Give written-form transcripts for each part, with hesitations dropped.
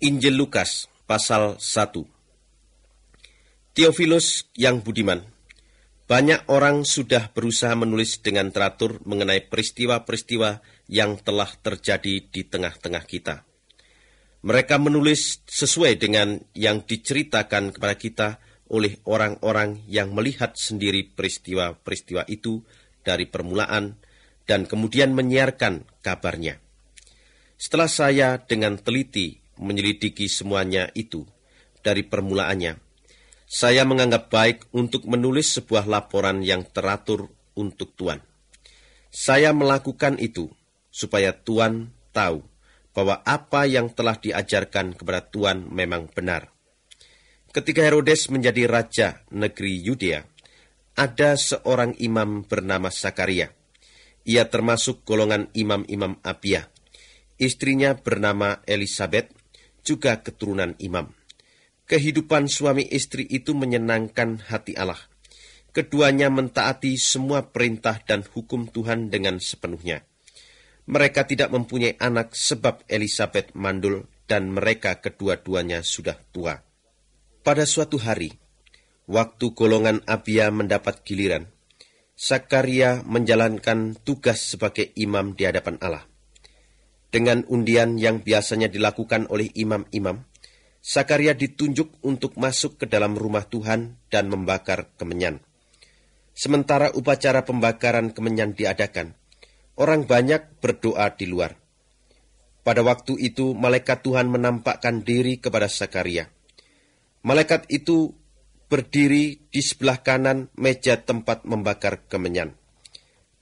Injil Lukas, pasal 1. Theophilus yang budiman, banyak orang sudah berusaha menulis dengan teratur mengenai peristiwa-peristiwa yang telah terjadi di tengah-tengah kita. Mereka menulis sesuai dengan yang diceritakan kepada kita oleh orang-orang yang melihat sendiri peristiwa-peristiwa itu dari permulaan dan kemudian menyiarkan kabarnya. Setelah saya dengan teliti menyelidiki semuanya itu dari permulaannya, saya menganggap baik untuk menulis sebuah laporan yang teratur untuk Tuhan. Saya melakukan itu supaya Tuhan tahu bahwa apa yang telah diajarkan kepada Tuhan memang benar. Ketika Herodes menjadi raja negeri Yudea, ada seorang imam bernama Sakaria. Ia termasuk golongan imam-imam Abia. Istrinya bernama Elisabet, juga keturunan imam. Kehidupan suami istri itu menyenangkan hati Allah. Keduanya mentaati semua perintah dan hukum Tuhan dengan sepenuhnya. Mereka tidak mempunyai anak sebab Elisabet mandul dan mereka kedua-duanya sudah tua. Pada suatu hari, waktu golongan Abia mendapat giliran, Sakaria menjalankan tugas sebagai imam di hadapan Allah. Dengan undian yang biasanya dilakukan oleh imam-imam, Sakaria ditunjuk untuk masuk ke dalam rumah Tuhan dan membakar kemenyan. Sementara upacara pembakaran kemenyan diadakan, orang banyak berdoa di luar. Pada waktu itu, malaikat Tuhan menampakkan diri kepada Sakaria. Malaikat itu berdiri di sebelah kanan meja tempat membakar kemenyan.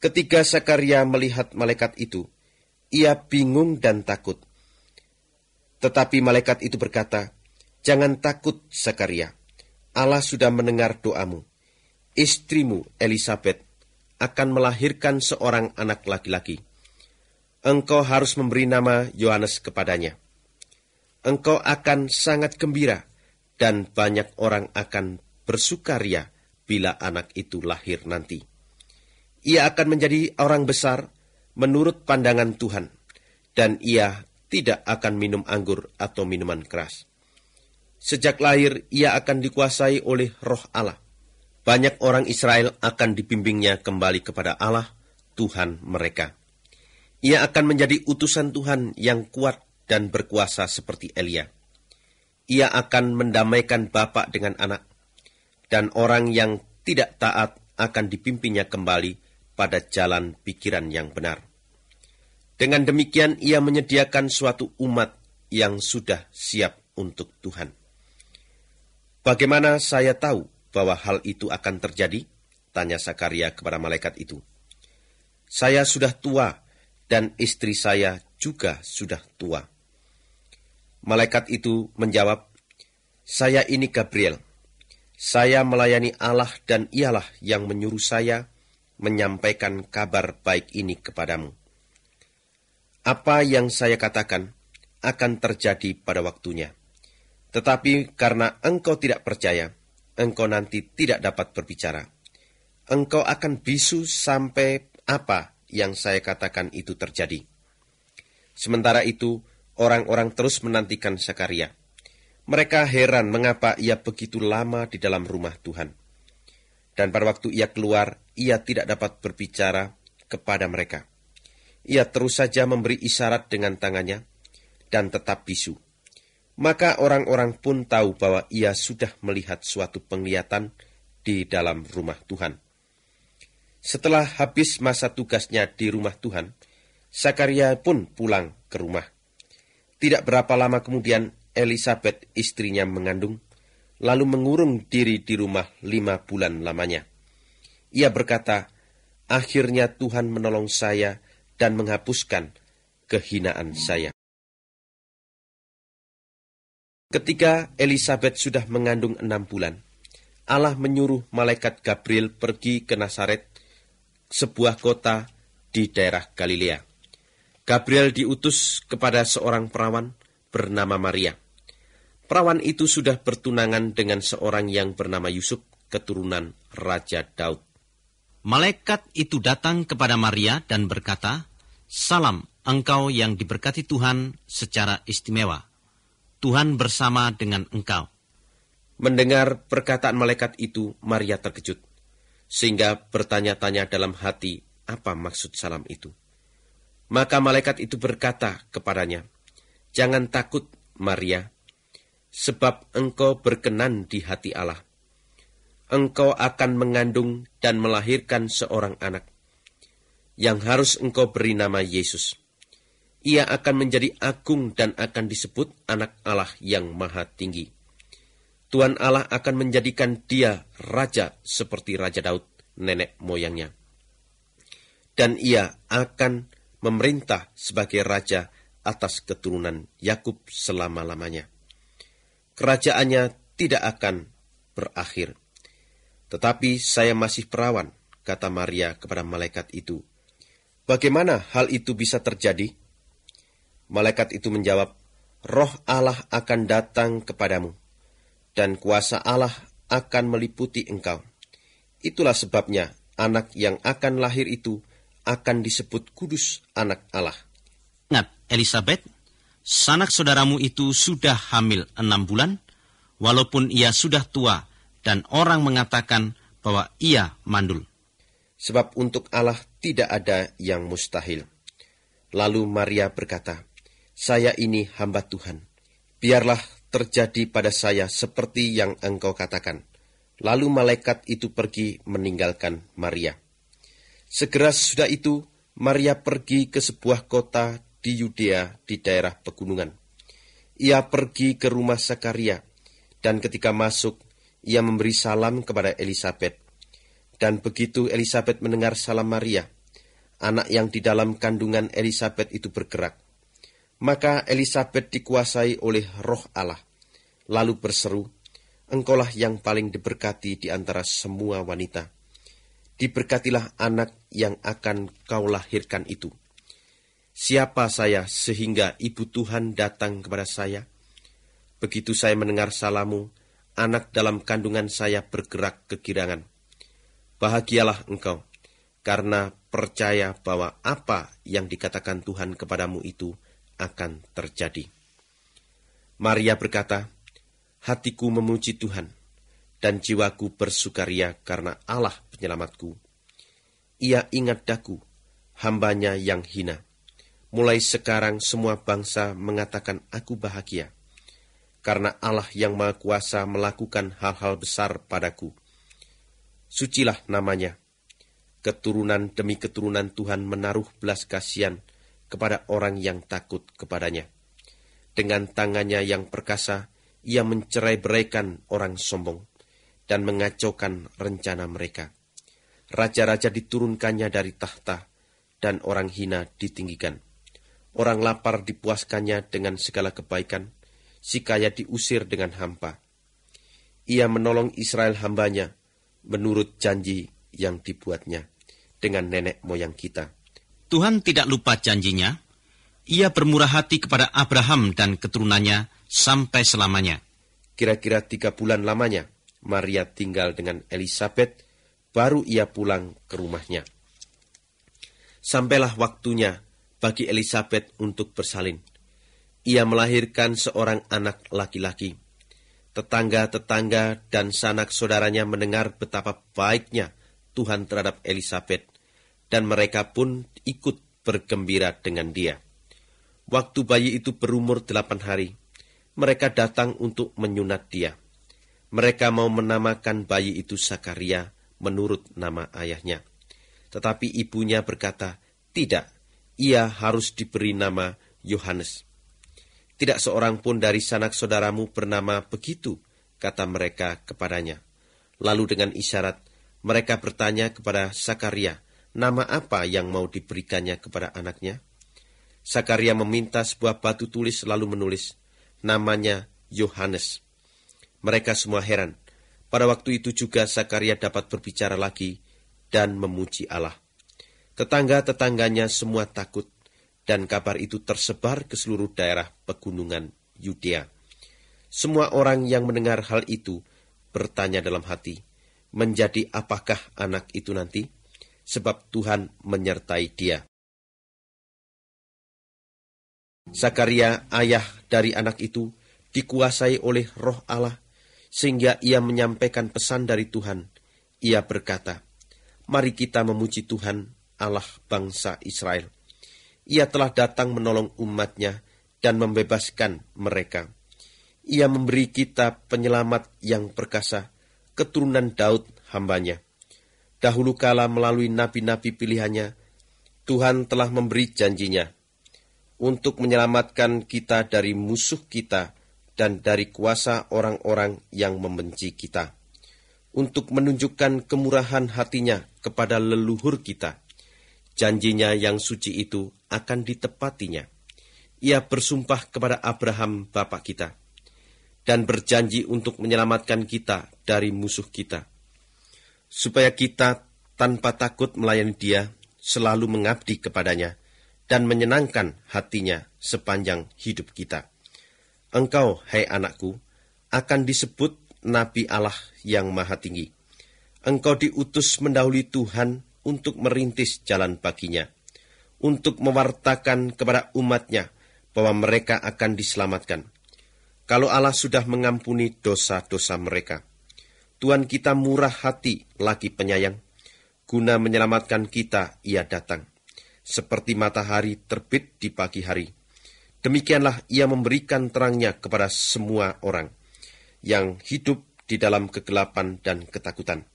Ketika Sakaria melihat malaikat itu, ia bingung dan takut. Tetapi malaikat itu berkata, "Jangan takut, Sakaria. Allah sudah mendengar doamu. Istrimu, Elisabet, akan melahirkan seorang anak laki-laki. Engkau harus memberi nama Yohanes kepadanya. Engkau akan sangat gembira, dan banyak orang akan bersukaria bila anak itu lahir nanti. Ia akan menjadi orang besar menurut pandangan Tuhan, dan ia tidak akan minum anggur atau minuman keras. Sejak lahir, ia akan dikuasai oleh Roh Allah. Banyak orang Israel akan dibimbingnya kembali kepada Allah, Tuhan mereka. Ia akan menjadi utusan Tuhan yang kuat dan berkuasa seperti Elia. Ia akan mendamaikan bapak dengan anak, dan orang yang tidak taat akan dipimpinnya kembali pada jalan pikiran yang benar. Dengan demikian, ia menyediakan suatu umat yang sudah siap untuk Tuhan." "Bagaimana saya tahu bahwa hal itu akan terjadi?" tanya Sakaria kepada malaikat itu. "Saya sudah tua dan istri saya juga sudah tua." Malaikat itu menjawab, "Saya ini Gabriel. Saya melayani Allah dan ialah yang menyuruh saya menyampaikan kabar baik ini kepadamu. Apa yang saya katakan akan terjadi pada waktunya. Tetapi karena engkau tidak percaya, engkau nanti tidak dapat berbicara. Engkau akan bisu sampai apa yang saya katakan itu terjadi." Sementara itu, orang-orang terus menantikan Sakaria. Mereka heran mengapa ia begitu lama di dalam rumah Tuhan. Dan pada waktu ia keluar, ia tidak dapat berbicara kepada mereka. Ia terus saja memberi isyarat dengan tangannya dan tetap bisu. Maka orang-orang pun tahu bahwa ia sudah melihat suatu penglihatan di dalam rumah Tuhan. Setelah habis masa tugasnya di rumah Tuhan, Sakaria pun pulang ke rumah. Tidak berapa lama kemudian, Elisabet istrinya mengandung, lalu mengurung diri di rumah 5 bulan lamanya. Ia berkata, "Akhirnya Tuhan menolong saya dan menghapuskan kehinaan saya." Ketika Elisabet sudah mengandung 6 bulan, Allah menyuruh malaikat Gabriel pergi ke Nazaret, sebuah kota di daerah Galilea. Gabriel diutus kepada seorang perawan bernama Maria. Perawan itu sudah bertunangan dengan seorang yang bernama Yusuf, keturunan Raja Daud. Malaikat itu datang kepada Maria dan berkata, "Salam, engkau yang diberkati Tuhan secara istimewa. Tuhan bersama dengan engkau." Mendengar perkataan malaikat itu, Maria terkejut, sehingga bertanya-tanya dalam hati apa maksud salam itu. Maka malaikat itu berkata kepadanya, "Jangan takut, Maria, sebab engkau berkenan di hati Allah. Engkau akan mengandung dan melahirkan seorang anak, yang harus engkau beri nama Yesus. Ia akan menjadi agung dan akan disebut Anak Allah yang Maha Tinggi. Tuhan Allah akan menjadikan dia raja seperti Raja Daud, nenek moyangnya. Dan ia akan memerintah sebagai raja atas keturunan Yakub selama-lamanya. Kerajaannya tidak akan berakhir." "Tetapi saya masih perawan," kata Maria kepada malaikat itu. "Bagaimana hal itu bisa terjadi?" Malaikat itu menjawab, "Roh Allah akan datang kepadamu, dan kuasa Allah akan meliputi engkau. Itulah sebabnya anak yang akan lahir itu akan disebut kudus, Anak Allah." Ingat, Elisabet, sanak saudaramu itu sudah hamil 6 bulan, walaupun ia sudah tua, dan orang mengatakan bahwa ia mandul. Sebab untuk Allah tidak ada yang mustahil. Lalu Maria berkata, "Saya ini hamba Tuhan. Biarlah terjadi pada saya seperti yang engkau katakan." Lalu malaikat itu pergi meninggalkan Maria. Segera sesudah itu, Maria pergi ke sebuah kota di Yudea di daerah pegunungan. Ia pergi ke rumah Sakaria, dan ketika masuk, ia memberi salam kepada Elisabet. Dan begitu Elisabet mendengar salam Maria, anak yang di dalam kandungan Elisabet itu bergerak. Maka Elisabet dikuasai oleh Roh Allah, lalu berseru, "Engkaulah yang paling diberkati di antara semua wanita. Diberkatilah anak yang akan kau lahirkan itu. Siapa saya sehingga ibu Tuhan datang kepada saya? Begitu saya mendengar salamu, anak dalam kandungan saya bergerak kegirangan. Bahagialah engkau, karena percaya bahwa apa yang dikatakan Tuhan kepadamu itu akan terjadi." Maria berkata, "Hatiku memuji Tuhan, dan jiwaku bersukaria karena Allah penyelamatku. Ia ingat daku, hambanya yang hina. Mulai sekarang semua bangsa mengatakan aku bahagia, karena Allah yang Maha Kuasa melakukan hal-hal besar padaku. Sucilah namanya. Keturunan demi keturunan Tuhan menaruh belas kasihan kepada orang yang takut kepadanya. Dengan tangannya yang perkasa, ia mencerai-beraikan orang sombong dan mengacaukan rencana mereka. Raja-raja diturunkannya dari tahta, dan orang hina ditinggikan. Orang lapar dipuaskannya dengan segala kebaikan, si kaya diusir dengan hampa. Ia menolong Israel hambanya, menurut janji yang dibuatnya dengan nenek moyang kita." Tuhan tidak lupa janjinya. Ia bermurah hati kepada Abraham dan keturunannya sampai selamanya. Kira-kira 3 bulan lamanya, Maria tinggal dengan Elisabet, baru ia pulang ke rumahnya. Sampailah waktunya bagi Elisabet untuk bersalin. Ia melahirkan seorang anak laki-laki. Tetangga-tetangga dan sanak saudaranya mendengar betapa baiknya Tuhan terhadap Elisabet, dan mereka pun ikut bergembira dengan dia. Waktu bayi itu berumur 8 hari, mereka datang untuk menyunat dia. Mereka mau menamakan bayi itu Sakaria menurut nama ayahnya. Tetapi ibunya berkata, "Tidak, ia harus diberi nama Yohanes." "Tidak seorang pun dari sanak saudaramu bernama begitu," kata mereka kepadanya. Lalu dengan isyarat, mereka bertanya kepada Sakaria, nama apa yang mau diberikannya kepada anaknya. Sakaria meminta sebuah batu tulis lalu menulis, namanya Yohanes. Mereka semua heran. Pada waktu itu juga Sakaria dapat berbicara lagi dan memuji Allah. Tetangga-tetangganya semua takut, dan kabar itu tersebar ke seluruh daerah pegunungan Yudea. Semua orang yang mendengar hal itu bertanya dalam hati, menjadi apakah anak itu nanti? Sebab Tuhan menyertai dia. Sakaria, ayah dari anak itu, dikuasai oleh Roh Allah, sehingga ia menyampaikan pesan dari Tuhan. Ia berkata, "Mari kita memuji Tuhan, Allah bangsa Israel. Ia telah datang menolong umat-Nya dan membebaskan mereka. Ia memberi kita penyelamat yang perkasa, keturunan Daud hamba-Nya. Dahulu kala melalui nabi-nabi pilihannya, Tuhan telah memberi janjinya untuk menyelamatkan kita dari musuh kita dan dari kuasa orang-orang yang membenci kita, untuk menunjukkan kemurahan hatinya kepada leluhur kita. Janjinya yang suci itu akan ditepatinya. Ia bersumpah kepada Abraham bapa kita, dan berjanji untuk menyelamatkan kita dari musuh kita, supaya kita tanpa takut melayani Dia, selalu mengabdi kepadanya, dan menyenangkan hatinya sepanjang hidup kita. Engkau, hai anakku, akan disebut Nabi Allah yang Maha Tinggi. Engkau diutus mendahului Tuhan untuk merintis jalan baginya, untuk mewartakan kepada umat-Nya bahwa mereka akan diselamatkan. Kalau Allah sudah mengampuni dosa-dosa mereka, Tuhan kita murah hati lagi penyayang, guna menyelamatkan kita Ia datang. Seperti matahari terbit di pagi hari, demikianlah Ia memberikan terangnya kepada semua orang yang hidup di dalam kegelapan dan ketakutan.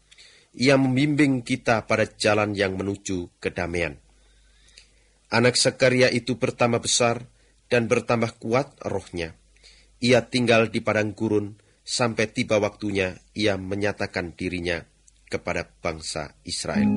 Ia membimbing kita pada jalan yang menuju kedamaian. Anak Zakaria itu bertambah besar dan bertambah kuat rohnya. Ia tinggal di padang gurun sampai tiba waktunya Ia menyatakan dirinya kepada bangsa Israel.